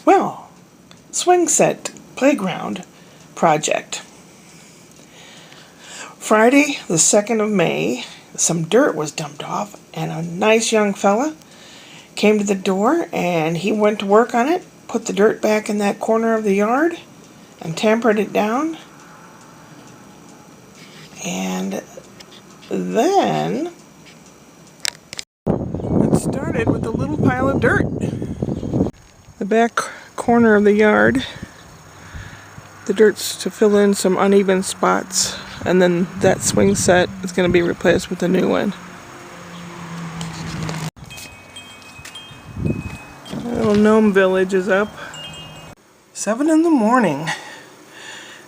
Well, swing set playground project. Friday, the 2nd of May, some dirt was dumped off, and a nice young fella came to the door, and he went to work on it, put the dirt back in that corner of the yard, and tampered it down. And then it started with a little pile of dirt. The back corner of the yard, the dirt's to fill in some uneven spots, and then that swing set is going to be replaced with a new one. Little gnome village is up. 7 in the morning,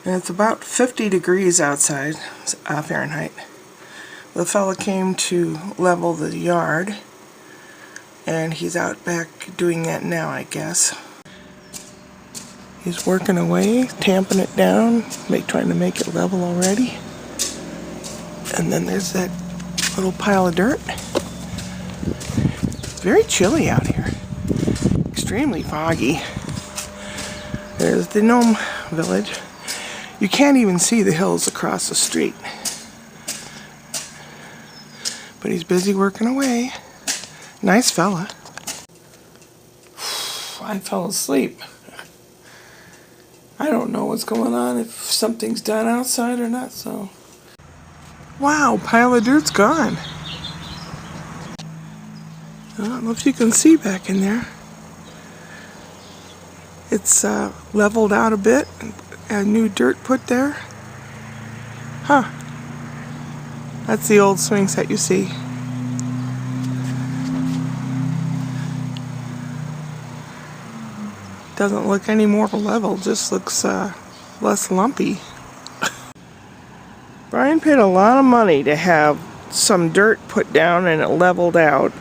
and it's about 50 degrees outside, Fahrenheit. The fella came to level the yard, and he's out back doing that now, I guess. He's working away, tamping it down, trying to make it level already. And then there's that little pile of dirt. It's very chilly out here. Extremely foggy. There's the gnome village. You can't even see the hills across the street. But he's busy working away. Nice fella. I fell asleep. I don't know what's going on, if something's done outside or not, so. Wow, pile of dirt's gone. I don't know if you can see back in there. It's leveled out a bit, and new dirt put there. Huh. That's the old swing set you see. Doesn't look any more level, just looks less lumpy. Brian paid a lot of money to have some dirt put down and it leveled out.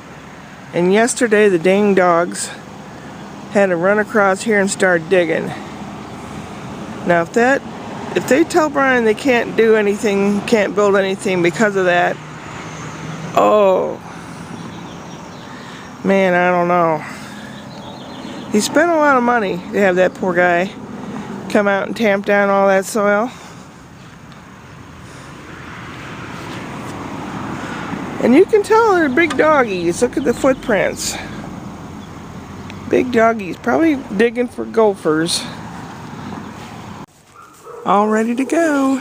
And yesterday the dang dogs had to run across here and start digging. Now if they tell Brian they can't do anything, can't build anything because of that, oh man, I don't know. He spent a lot of money to have that poor guy come out and tamp down all that soil. And you can tell they're big doggies. Look at the footprints. Big doggies, probably digging for gophers. All ready to go.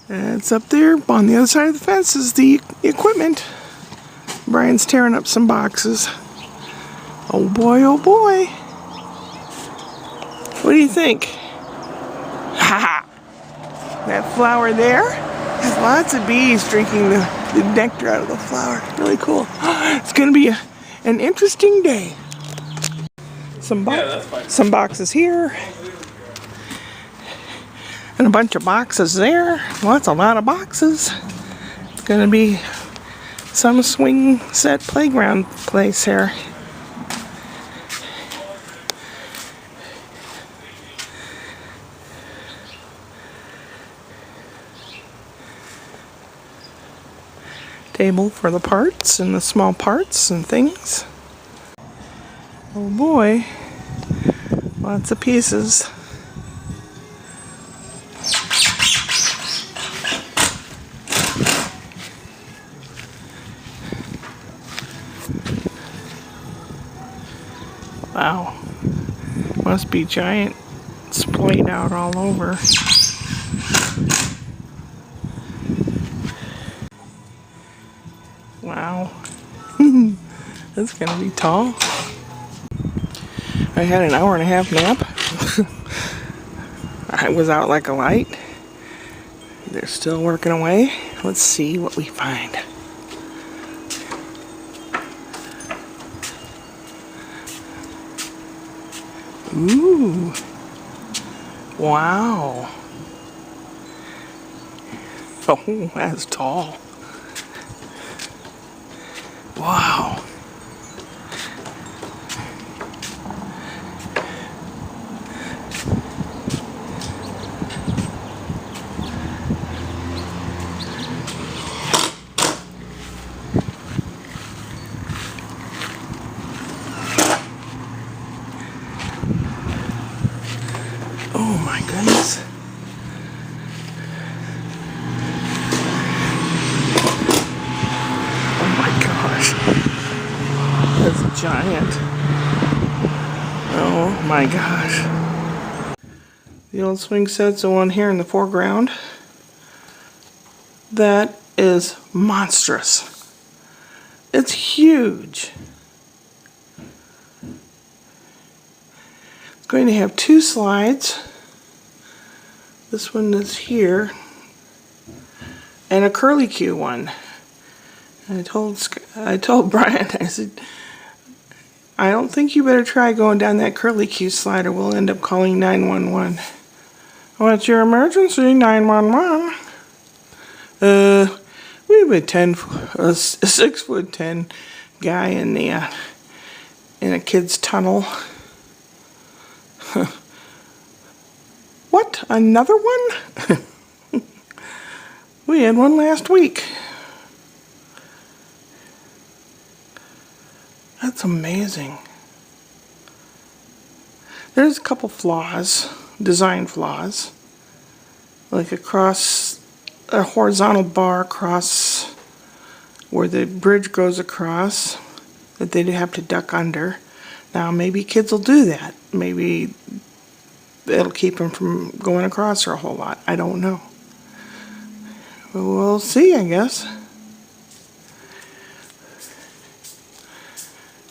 And it's up there on the other side of the fence is the equipment. Brian's tearing up some boxes. Oh boy, oh boy. What do you think? Ha ha! That flower there has lots of bees drinking the nectar out of the flower. Really cool. It's going to be an interesting day. Some boxes here. And a bunch of boxes there. Well, that's a lot of boxes. It's going to be some swing set playground place here. Table for the parts and the small parts and things. Oh boy, lots of pieces. Wow, must be giant, splayed out all over. Wow, that's gonna be tall. I had an hour and a half nap. I was out like a light. They're still working away. Let's see what we find. Ooh, wow. Oh, that's tall. Wow. my goodness. Oh my gosh. That's giant. Oh my gosh. The old swing set's the one here in the foreground. That is monstrous. It's huge. It's going to have two slides. This one is here. And a curlicue one. And I told Brian, I said, I don't think you better try going down that curlicue slide or we'll end up calling 911. What's your emergency? 911. We have a 6'10" guy in a kid's tunnel. What? Another one? We had one last week. That's amazing. There's a couple flaws, design flaws, like across a horizontal bar across where the bridge goes across that they'd have to duck under. Now maybe kids will do that. Maybe it'll keep them from going across her a whole lot. I don't know. We'll see, I guess.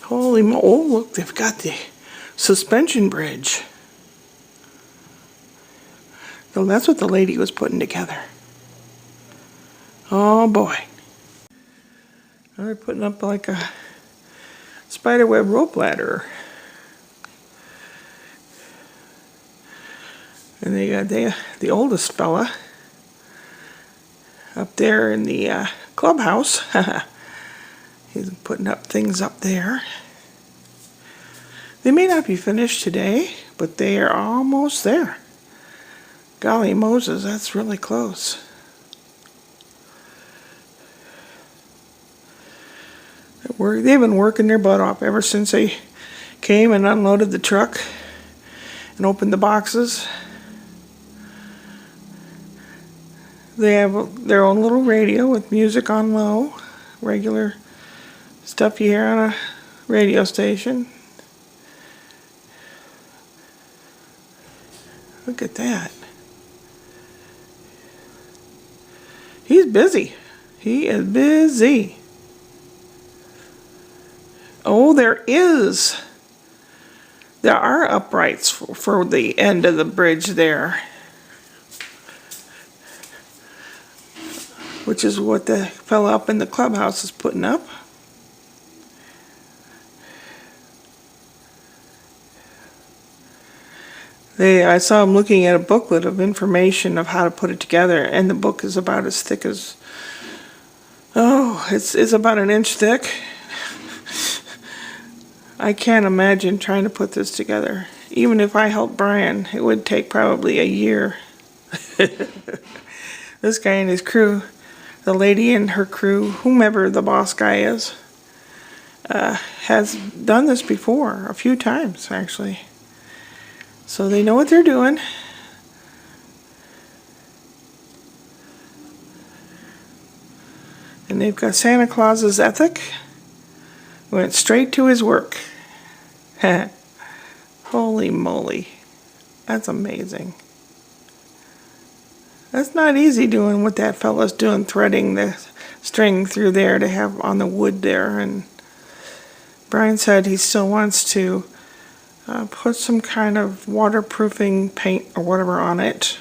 Holy mo! Oh, look, they've got the suspension bridge. So that's what the lady was putting together. Oh boy. They're putting up like a spiderweb rope ladder. And they got the oldest fella up there in the clubhouse. He's putting up things up there. They may not be finished today, but they are almost there. Golly Moses, that's really close. They've been working their butt off ever since they came and unloaded the truck and opened the boxes. They have their own little radio with music on low, regular stuff you hear on a radio station. Look at that. He's busy. He is busy. Oh, there are uprights for the end of the bridge there, which is what the fella up in the clubhouse is putting up. I saw him looking at a booklet of information of how to put it together, and the book is about as thick as, it's about an inch thick. I can't imagine trying to put this together. Even if I helped Brian, it would take probably a year. This guy and his crew, the lady and her crew, whomever the boss guy is, has done this before, a few times actually. So they know what they're doing. And they've got Santa Claus's ethic. Went straight to his work. Holy moly. That's amazing. That's not easy doing what that fella's doing, threading the string through there to have on the wood there. And Brian said he still wants to put some kind of waterproofing paint or whatever on it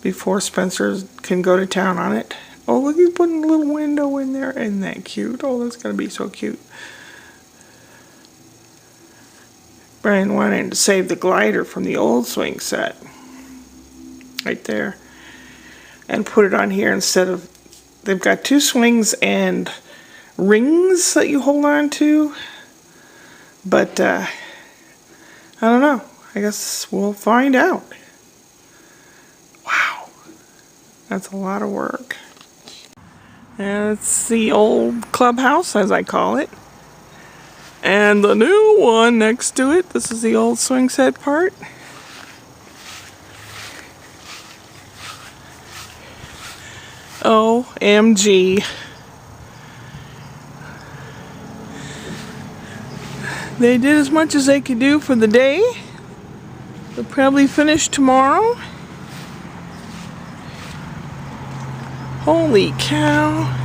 before Spencer can go to town on it. Oh, look, he's putting a little window in there. Isn't that cute? Oh, that's going to be so cute. Brian wanted to save the glider from the old swing set. Right there. And put it on here instead of... They've got two swings and rings that you hold on to. But, I don't know. I guess we'll find out. Wow. That's a lot of work. And it's the old clubhouse, as I call it. And the new one next to it. This is the old swing set part. MG. They did as much as they could do for the day. They'll probably finish tomorrow. Holy cow.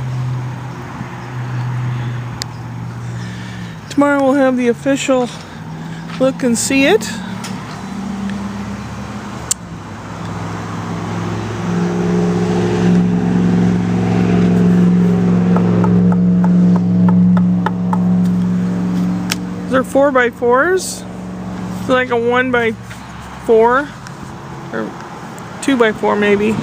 Tomorrow we'll have the official look and see it. They're 4x4s. It's like a 1x4 or 2x4 maybe.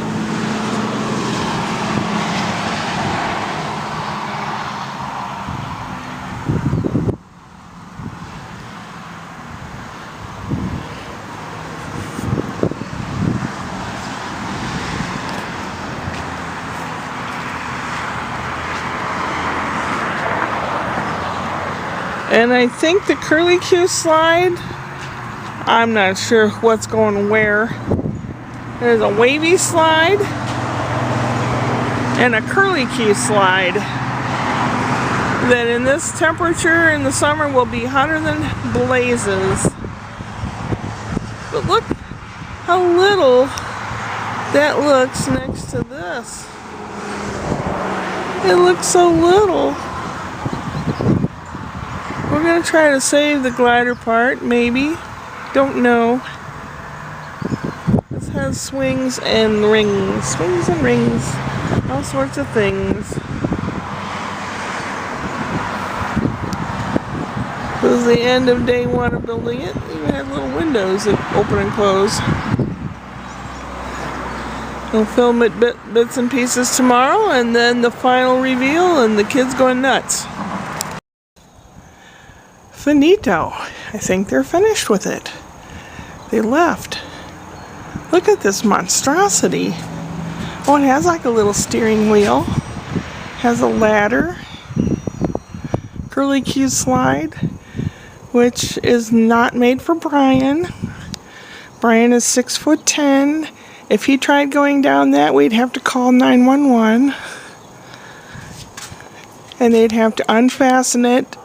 And I think the curlicue slide, I'm not sure what's going where. There's a wavy slide and a curlicue slide that in this temperature in the summer will be hotter than blazes. But look how little that looks next to this. It looks so little. We're going to try to save the glider part, maybe. Don't know. This has swings and rings. Swings and rings. All sorts of things. This is the end of day 1 of building it. Even had little windows that open and close. We'll film it bits and pieces tomorrow, and then the final reveal, and the kids going nuts. Finito. I think they're finished with it. They left. Look at this monstrosity. Oh, it has like a little steering wheel. Has a ladder. Curlicue slide, which is not made for Brian. Brian is 6'10". If he tried going down that, we'd have to call 911. And they'd have to unfasten it,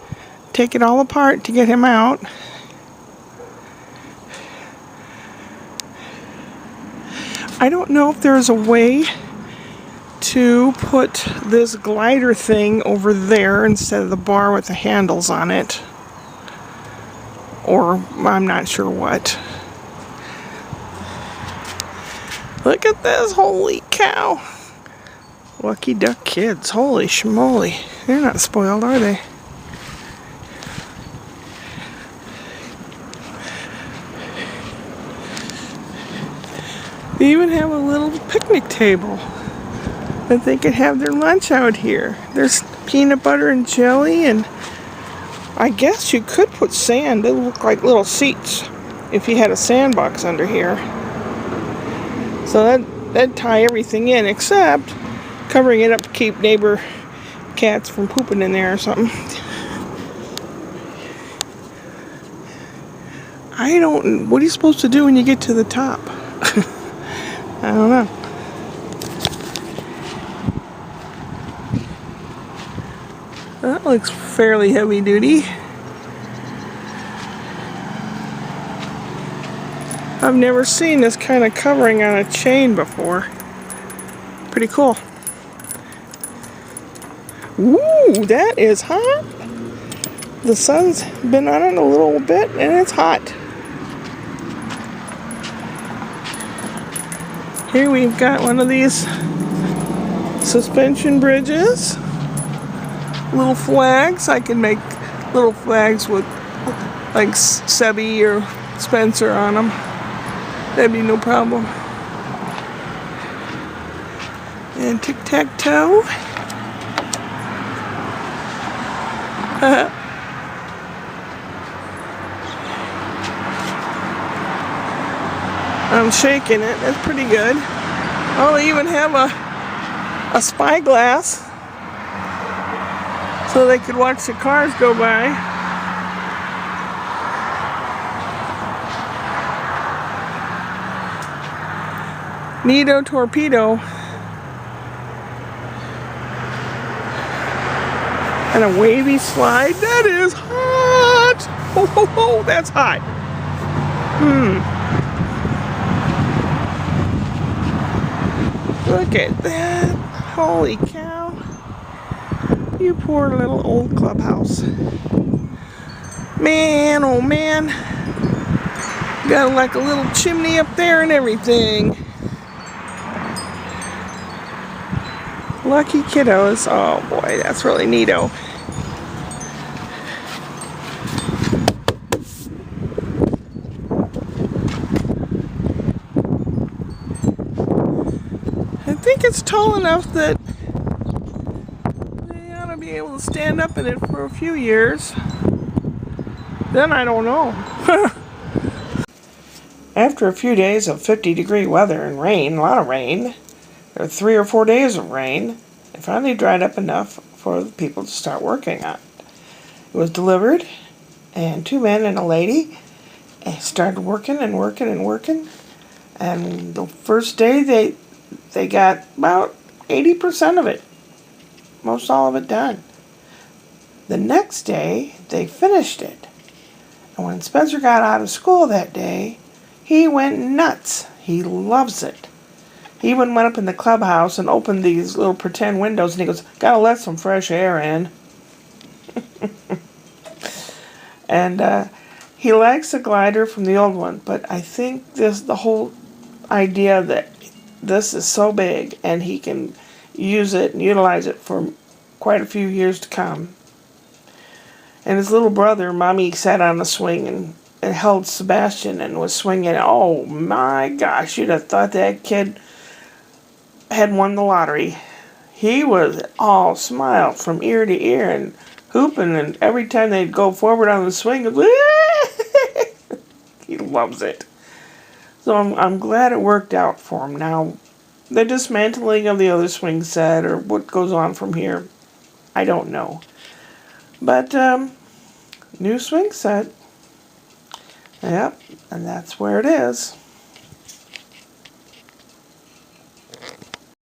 take it all apart to get him out. I don't know if there's a way to put this glider thing over there instead of the bar with the handles on it. Or I'm not sure what. Look at this, holy cow. Lucky Duck kids, holy schmoly. They're not spoiled, are they? They even have a little picnic table that they could have their lunch out here. There's peanut butter and jelly, and I guess you could put sand. They look like little seats if you had a sandbox under here. So that'd tie everything in, except covering it up to keep neighbor cats from pooping in there or something. What are you supposed to do when you get to the top? I don't know. That looks fairly heavy duty. I've never seen this kind of covering on a chain before. Pretty cool. Ooh, that is hot. The sun's been on it a little bit and it's hot. Here we've got one of these suspension bridges. Little flags. I can make little flags with like Sebi or Spencer on them. That'd be no problem. And tic-tac-toe. I'm shaking it. That's pretty good. Oh, they even have a spyglass so they could watch the cars go by. Neato torpedo. And a wavy slide. That is hot. Ho, ho, ho, that's hot. Look at that. Holy cow. You poor little old clubhouse. Man, oh man. Got like a little chimney up there and everything. Lucky kiddos. Oh boy, that's really neato. I think it's tall enough that they ought to be able to stand up in it for a few years. Then I don't know. After a few days of 50-degree weather and rain, a lot of rain, there were 3 or 4 days of rain, it finally dried up enough for the people to start working on it. It was delivered, and 2 men and a lady started working and working and working. And the first day they got about 80% of it, most all of it done. The next day they finished it. And when Spencer got out of school that day, he went nuts. He loves it. He even went up in the clubhouse and opened these little pretend windows, and he goes, "Gotta let some fresh air in." And he likes the glider from the old one, but I think the whole idea that this is so big and he can use it and utilize it for quite a few years to come. And his little brother, Mommy, sat on the swing and held Sebastian and was swinging. Oh my gosh, you'd have thought that kid had won the lottery. He was all smile from ear to ear and hooping, and every time they'd go forward on the swing, he loves it. So I'm glad it worked out for him. Now, the dismantling of the other swing set or what goes on from here, I don't know. But, new swing set. Yep, and that's where it is.